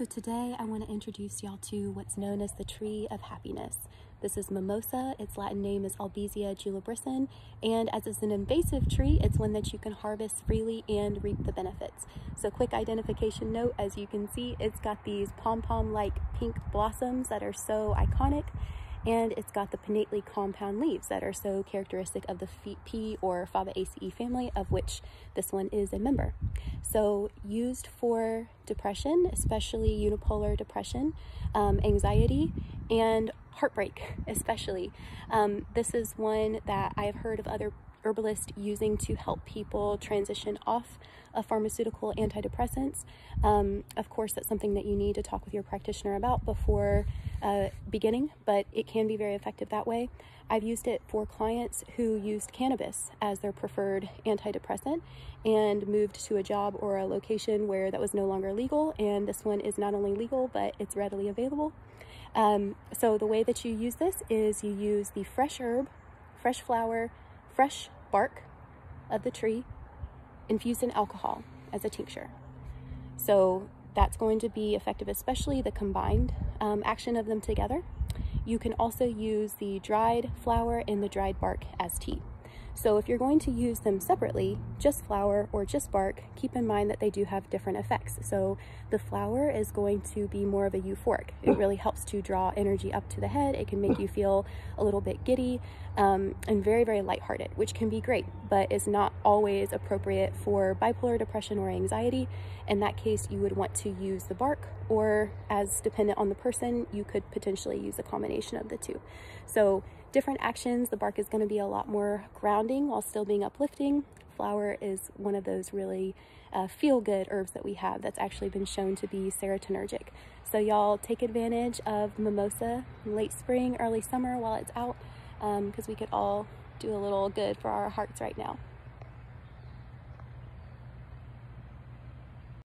So today I want to introduce y'all to what's known as the tree of happiness. This is mimosa. Its Latin name is Albizia julibrissin, and as it's an invasive tree, it's one that you can harvest freely and reap the benefits. So quick identification note, as you can see, it's got these pom-pom-like pink blossoms that are so iconic, and it's got the pinnately compound leaves that are so characteristic of the pea or Fabaceae family, of which this one is a member. So used for depression, especially unipolar depression, anxiety, and heartbreak especially. This is one that I have heard of other herbalists using to help people transition off of pharmaceutical antidepressants. Of course, that's something that you need to talk with your practitioner about before beginning, but it can be very effective that way. I've used it for clients who used cannabis as their preferred antidepressant and moved to a job or a location where that was no longer legal, and this one is not only legal, but it's readily available. So the way that you use this is you use the fresh herb, fresh flower, fresh bark of the tree infused in alcohol as a tincture. So that's going to be effective, especially the combined action of them together. You can also use the dried flower and the dried bark as tea. So if you're going to use them separately, just flower or just bark, keep in mind that they do have different effects. So the flower is going to be more of a euphoric. It really helps to draw energy up to the head. It can make you feel a little bit giddy and very, very lighthearted, which can be great, but is not always appropriate for bipolar depression or anxiety. In that case, you would want to use the bark, or as dependent on the person, you could potentially use a combination of the two. So different actions. The bark is going to be a lot more grounding while still being uplifting. Flower is one of those really feel-good herbs that we have that's actually been shown to be serotonergic. So y'all take advantage of mimosa in late spring, early summer while it's out, because we could all do a little good for our hearts right now.